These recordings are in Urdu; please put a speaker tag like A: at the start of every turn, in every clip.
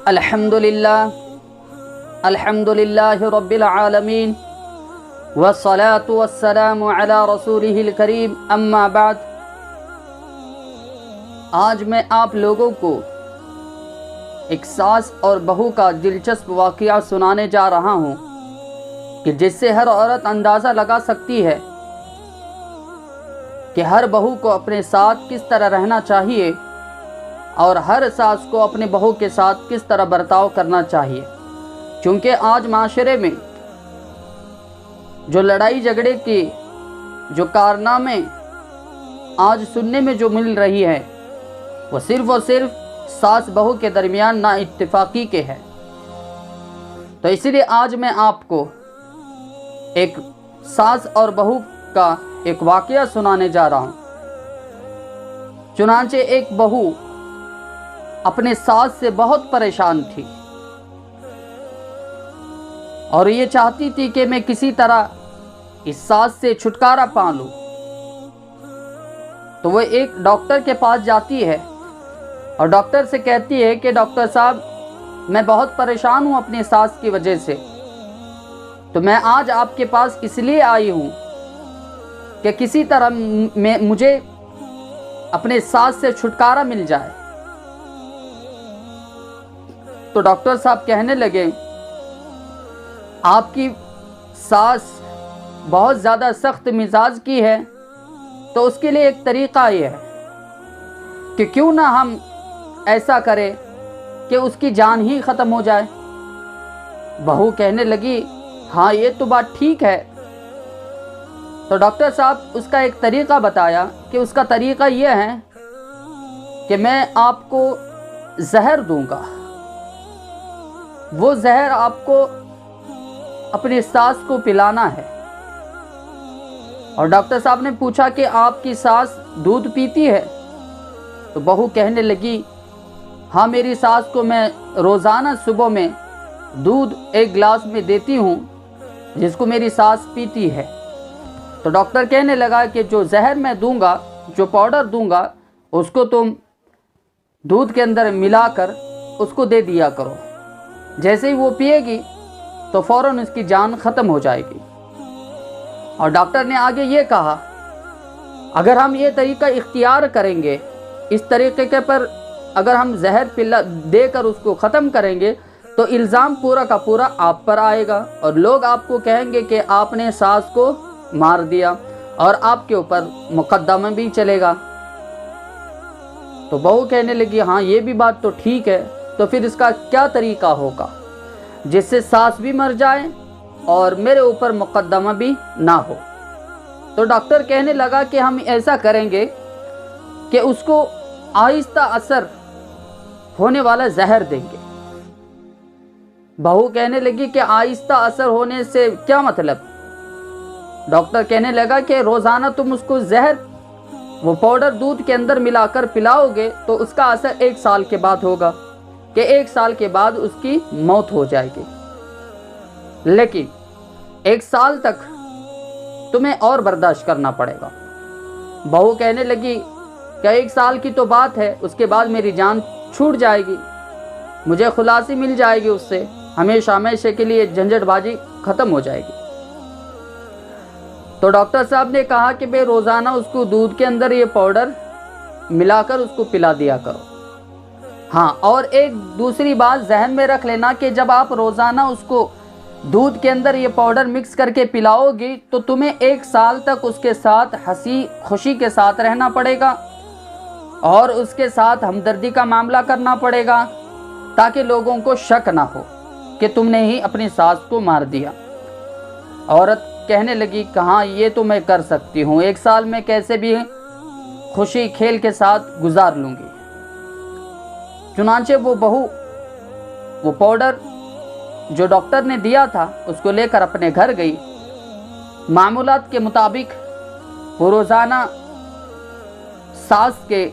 A: الحمدللہ رب العالمین والصلاة والسلام علی رسولہ الکریم اما بعد۔ آج میں آپ لوگوں کو ایک ساس اور بہو کا دلچسپ واقعہ سنانے جا رہا ہوں کہ جس سے ہر عورت اندازہ لگا سکتی ہے کہ ہر بہو کو اپنے ساتھ کس طرح رہنا چاہیے اور ہر ساس کو اپنے بہو کے ساتھ کس طرح برتاؤ کرنا چاہیے، کیونکہ آج معاشرے میں جو لڑائی جھگڑے کی جو کارنامے آج سننے میں جو مل رہی ہے وہ صرف اور صرف ساس بہو کے درمیان نا اتفاقی کے ہے۔ تو اسی لیے آج میں آپ کو ایک ساس اور بہو کا ایک واقعہ سنانے جا رہا ہوں۔ چنانچہ ایک بہو اپنے ساس سے بہت پریشان تھی اور یہ چاہتی تھی کہ میں کسی طرح اس ساس سے چھٹکارا پا لوں۔ تو وہ ایک ڈاکٹر کے پاس جاتی ہے اور ڈاکٹر سے کہتی ہے کہ ڈاکٹر صاحب میں بہت پریشان ہوں اپنی ساس کی وجہ سے، تو میں آج آپ کے پاس اس لیے آئی ہوں کہ کسی طرح مجھے اپنے ساس سے چھٹکارا مل جائے۔ تو ڈاکٹر صاحب کہنے لگے آپ کی ساس بہت زیادہ سخت مزاج کی ہے، تو اس کے لیے ایک طریقہ یہ ہے کہ کیوں نہ ہم ایسا کریں کہ اس کی جان ہی ختم ہو جائے۔ بہو کہنے لگی ہاں یہ تو بات ٹھیک ہے۔ تو ڈاکٹر صاحب اس کا ایک طریقہ بتایا کہ اس کا طریقہ یہ ہے کہ میں آپ کو زہر دوں گا، وہ زہر آپ کو اپنی ساس کو پلانا ہے۔ اور ڈاکٹر صاحب نے پوچھا کہ آپ کی ساس دودھ پیتی ہے؟ تو بہو کہنے لگی ہاں میری ساس کو میں روزانہ صبح میں دودھ ایک گلاس میں دیتی ہوں جس کو میری ساس پیتی ہے۔ تو ڈاکٹر کہنے لگا کہ جو زہر میں دوں گا، جو پاؤڈر دوں گا، اس کو تم دودھ کے اندر ملا کر اس کو دے دیا کرو، جیسے ہی وہ پیے گی تو فوراً اس کی جان ختم ہو جائے گی۔ اور ڈاکٹر نے آگے یہ کہا اگر ہم یہ طریقہ اختیار کریں گے، اس طریقے کے پر اگر ہم زہر دے کر اس کو ختم کریں گے تو الزام پورا کا پورا آپ پر آئے گا اور لوگ آپ کو کہیں گے کہ آپ نے ساس کو مار دیا اور آپ کے اوپر مقدمہ بھی چلے گا۔ تو بہو کہنے لگی ہاں یہ بھی بات تو ٹھیک ہے، تو پھر اس کا کیا طریقہ ہوگا جس سے ساس بھی مر جائے اور میرے اوپر مقدمہ بھی نہ ہو؟ تو ڈاکٹر کہنے لگا کہ ہم ایسا کریں گے کہ اس کو آہستہ اثر ہونے والا زہر دیں گے۔ بہو کہنے لگی کہ آہستہ اثر ہونے سے کیا مطلب؟ ڈاکٹر کہنے لگا کہ روزانہ تم اس کو زہر وہ پاؤڈر دودھ کے اندر ملا کر پلاؤ گے تو اس کا اثر 1 سال کے بعد ہوگا، کہ 1 سال کے بعد اس کی موت ہو جائے گی، لیکن 1 سال تک تمہیں اور برداشت کرنا پڑے گا۔ بہو کہنے لگی کہ 1 سال کی تو بات ہے، اس کے بعد میری جان چھوٹ جائے گی، مجھے خلاصی مل جائے گی، اس سے ہمیشہ ہمیشہ کے لیے جھنجٹ بازی ختم ہو جائے گی۔ تو ڈاکٹر صاحب نے کہا کہ بے روزانہ اس کو دودھ کے اندر یہ پاؤڈر ملا کر اس کو پلا دیا کرو۔ ہاں، اور ایک دوسری بات ذہن میں رکھ لینا کہ جب آپ روزانہ اس کو دودھ کے اندر یہ پاؤڈر مکس کر کے پلاؤ گی تو تمہیں 1 سال تک اس کے ساتھ ہنسی خوشی کے ساتھ رہنا پڑے گا اور اس کے ساتھ ہمدردی کا معاملہ کرنا پڑے گا تاکہ لوگوں کو شک نہ ہو کہ تم نے ہی اپنی ساس کو مار دیا۔ عورت کہنے لگی کہ ہاں یہ تو میں کر سکتی ہوں، 1 سال میں کیسے بھی خوشی کھیل کے ساتھ گزار لوں گی۔ چنانچہ وہ بہو وہ پاؤڈر جو ڈاکٹر نے دیا تھا اس کو لے کر اپنے گھر گئی۔ معمولات کے مطابق وہ روزانہ ساس کے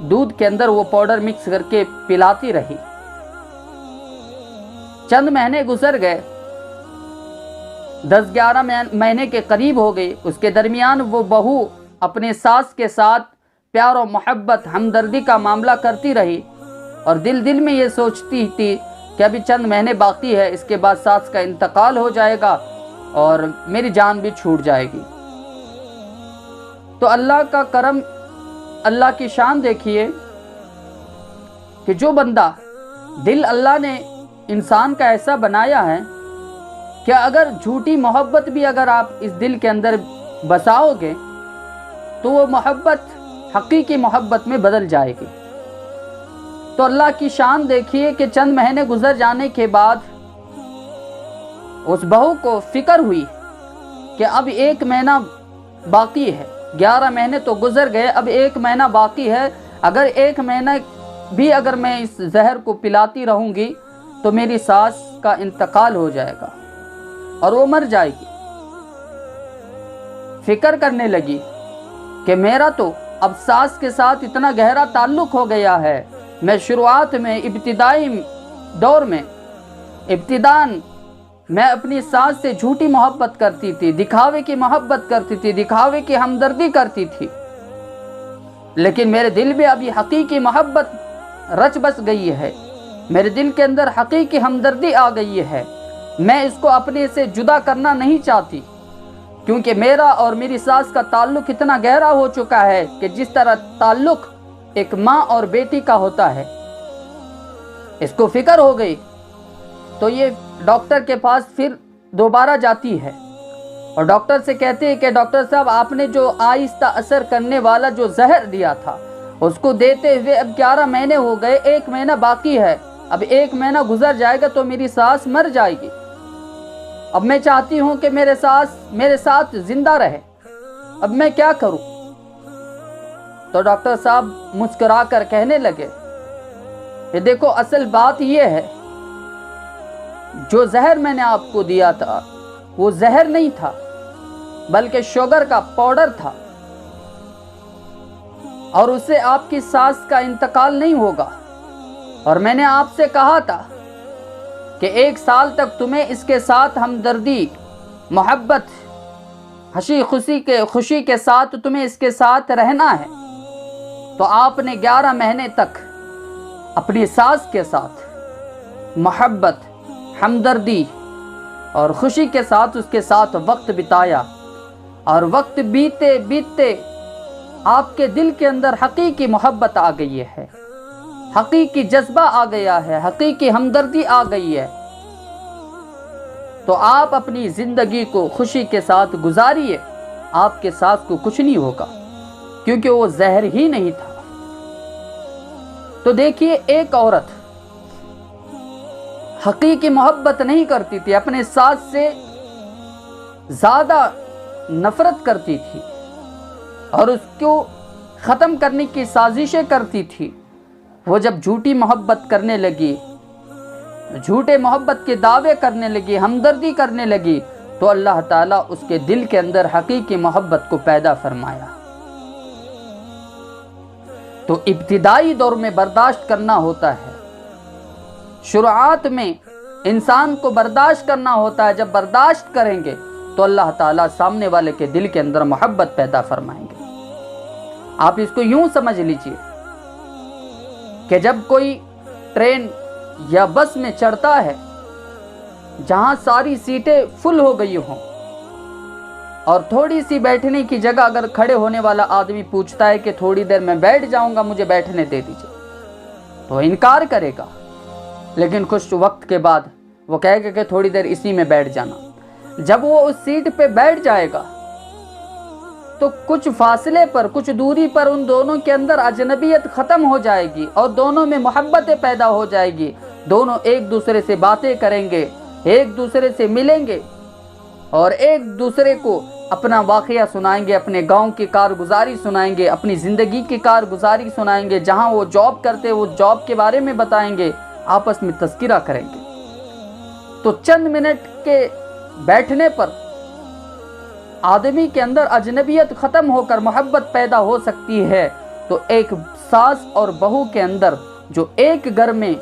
A: دودھ کے اندر وہ پاؤڈر مکس کر کے پلاتی رہی۔ چند مہینے گزر گئے، 10-11 مہینے کے قریب ہو گئی۔ اس کے درمیان وہ بہو اپنے ساس کے ساتھ پیار و محبت ہمدردی کا معاملہ کرتی رہی اور دل میں یہ سوچتی تھی کہ ابھی چند مہینے باقی ہے، اس کے بعد ساس کا انتقال ہو جائے گا اور میری جان بھی چھوٹ جائے گی۔ تو اللہ کا کرم، اللہ کی شان دیکھیے کہ جو بندہ دل اللہ نے انسان کا ایسا بنایا ہے کہ اگر جھوٹی محبت بھی اگر آپ اس دل کے اندر بساؤ گے تو وہ محبت حقیقی محبت میں بدل جائے گی۔ تو اللہ کی شان دیکھیے کہ چند مہینے گزر جانے کے بعد اس بہو کو فکر ہوئی کہ اب 1 مہینہ باقی ہے، 11 مہینے تو گزر گئے، اب 1 مہینہ باقی ہے، اگر 1 مہینہ بھی اگر میں اس زہر کو پلاتی رہوں گی تو میری ساس کا انتقال ہو جائے گا اور وہ مر جائے گی۔ فکر کرنے لگی کہ میرا تو اب ساس کے ساتھ اتنا گہرا تعلق ہو گیا ہے، میں شروعات میں ابتدائی دور میں ابتداً میں اپنی ساس سے جھوٹی محبت کرتی تھی، دکھاوے کی محبت کرتی تھی، دکھاوے کی ہمدردی کرتی تھی، لیکن میرے دل میں ابھی حقیقی محبت رچ بس گئی ہے، میرے دل کے اندر حقیقی ہمدردی آ گئی ہے، میں اس کو اپنے سے جدا کرنا نہیں چاہتی، کیونکہ میرا اور میری ساس کا تعلق اتنا گہرا ہو چکا ہے کہ جس طرح تعلق ایک ماں اور بیٹی کا ہوتا ہے۔ اس کو فکر ہو گئی تو یہ ڈاکٹر کے پاس پھر دوبارہ جاتی ہے اور ڈاکٹر سے کہتے ہیں کہ ڈاکٹر صاحب آپ نے جو آہستہ اثر کرنے والا جو زہر دیا تھا اس کو دیتے ہوئے اب 11 مہینے ہو گئے، 1 مہینہ باقی ہے، اب 1 مہینہ گزر جائے گا تو میری ساس مر جائے گی، اب میں چاہتی ہوں کہ میرے ساس میرے ساتھ زندہ رہے، اب میں کیا کروں؟ تو ڈاکٹر صاحب مسکرا کر کہنے لگے کہ دیکھو اصل بات یہ ہے، جو زہر میں نے آپ کو دیا تھا وہ زہر نہیں تھا بلکہ شوگر کا پاؤڈر تھا، اور اس سے آپ کی ساس کا انتقال نہیں ہوگا، اور میں نے آپ سے کہا تھا کہ 1 سال تک تمہیں اس کے ساتھ ہمدردی، محبت، خوشی کے ساتھ تمہیں اس کے ساتھ رہنا ہے، تو آپ نے 11 مہینے تک اپنی ساس کے ساتھ محبت، ہمدردی اور خوشی کے ساتھ اس کے ساتھ وقت بتایا، اور وقت بیتے بیتے آپ کے دل کے اندر حقیقی محبت آ گئی ہے، حقیقی جذبہ آ گیا ہے، حقیقی ہمدردی آ گئی ہے، تو آپ اپنی زندگی کو خوشی کے ساتھ گزاریے، آپ کے ساتھ کو کچھ نہیں ہوگا، کیونکہ وہ زہر ہی نہیں تھا۔ تو دیکھیے ایک عورت حقیقی محبت نہیں کرتی تھی، اپنے ساس سے زیادہ نفرت کرتی تھی اور اس کو ختم کرنے کی سازشیں کرتی تھی، وہ جب جھوٹی محبت کرنے لگی، جھوٹے محبت کے دعوے کرنے لگی، ہمدردی کرنے لگی، تو اللہ تعالیٰ اس کے دل کے اندر حقیقی محبت کو پیدا فرمایا۔ تو ابتدائی دور میں برداشت کرنا ہوتا ہے، شروعات میں انسان کو برداشت کرنا ہوتا ہے، جب برداشت کریں گے تو اللہ تعالیٰ سامنے والے کے دل کے اندر محبت پیدا فرمائیں گے۔ آپ اس کو یوں سمجھ لیجئے کہ جب کوئی ٹرین یا بس میں چڑھتا ہے جہاں ساری سیٹیں فل ہو گئی ہوں اور تھوڑی سی بیٹھنے کی جگہ اگر کھڑے ہونے والا آدمی پوچھتا ہے کہ تھوڑی دیر میں بیٹھ جاؤں گا، مجھے بیٹھنے دے دیجئے، تو انکار کرے گا، لیکن کچھ وقت کے بعد وہ کہے گا کہ تھوڑی دیر اسی میں بیٹھ جانا۔ جب وہ اس سیٹ پہ بیٹھ جائے گا تو کچھ فاصلے پر، کچھ دوری پر ان دونوں کے اندر اجنبیت ختم ہو جائے گی اور دونوں میں محبتیں پیدا ہو جائے گی، دونوں ایک دوسرے سے باتیں کریں گے، ایک دوسرے سے ملیں گے اور ایک دوسرے کو اپنا واقعہ سنائیں گے، اپنے گاؤں کی کارگزاری سنائیں گے، اپنی زندگی کی کارگزاری سنائیں گے، جہاں وہ جاب کرتے وہ جاب کے بارے میں بتائیں گے، آپس میں تذکرہ کریں گے۔ تو چند منٹ کے بیٹھنے پر آدمی کے اندر اجنبیت ختم ہو کر محبت پیدا ہو سکتی ہے، تو ایک ساس اور بہو کے اندر جو ایک گھر میں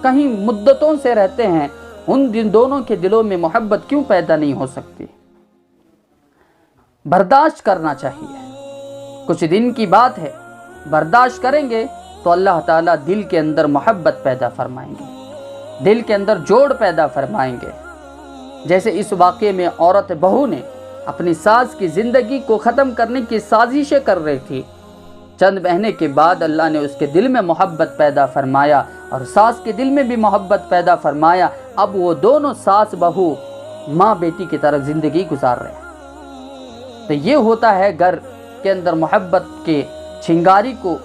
A: کہیں مدتوں سے رہتے ہیں، ان دونوں کے دلوں میں محبت کیوں پیدا نہیں ہو سکتی؟ برداشت کرنا چاہیے، کچھ دن کی بات ہے، برداشت کریں گے تو اللہ تعالیٰ دل کے اندر محبت پیدا فرمائیں گے۔ دل کے اندر جوڑ پیدا فرمائیں گے۔ جیسے اس واقعے میں عورت بہو نے اپنی ساس کی زندگی کو ختم کرنے کی سازشیں کر رہی تھی، چند مہینے کے بعد اللہ نے اس کے دل میں محبت پیدا فرمایا اور ساس کے دل میں بھی محبت پیدا فرمایا۔ اب وہ دونوں ساس بہو ماں بیٹی کی طرح زندگی گزار رہے ہیں۔ تو یہ ہوتا ہے گھر کے اندر محبت کے چنگاری کو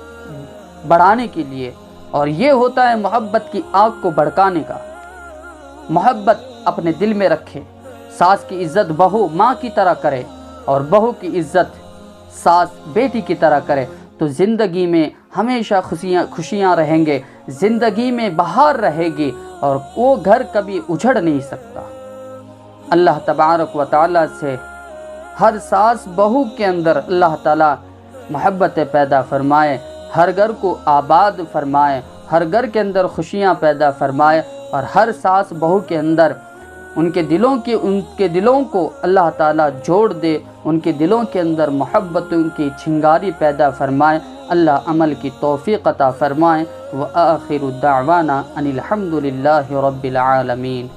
A: بڑھانے کے لیے، اور یہ ہوتا ہے محبت کی آگ کو بھڑکانے کا۔ محبت اپنے دل میں رکھے، ساس کی عزت بہو ماں کی طرح کرے اور بہو کی عزت ساس بیٹی کی طرح کرے، تو زندگی میں ہمیشہ خوشیاں رہیں گے، زندگی میں بہار رہے گی اور وہ گھر کبھی اجڑ نہیں سکتا۔ اللہ تبارک و تعالیٰ سے ہر ساس بہو کے اندر اللہ تعالیٰ محبت پیدا فرمائے، ہر گھر کو آباد فرمائے، ہر گھر کے اندر خوشیاں پیدا فرمائے، اور ہر ساس بہو کے اندر ان کے دلوں کو اللہ تعالیٰ جوڑ دے، ان کے دلوں کے اندر محبتوں کی چنگاری پیدا فرمائے۔ اللہ عمل کی توفیق عطا فرمائے۔ وآخر دعوانا ان الحمد للہ رب العالمین۔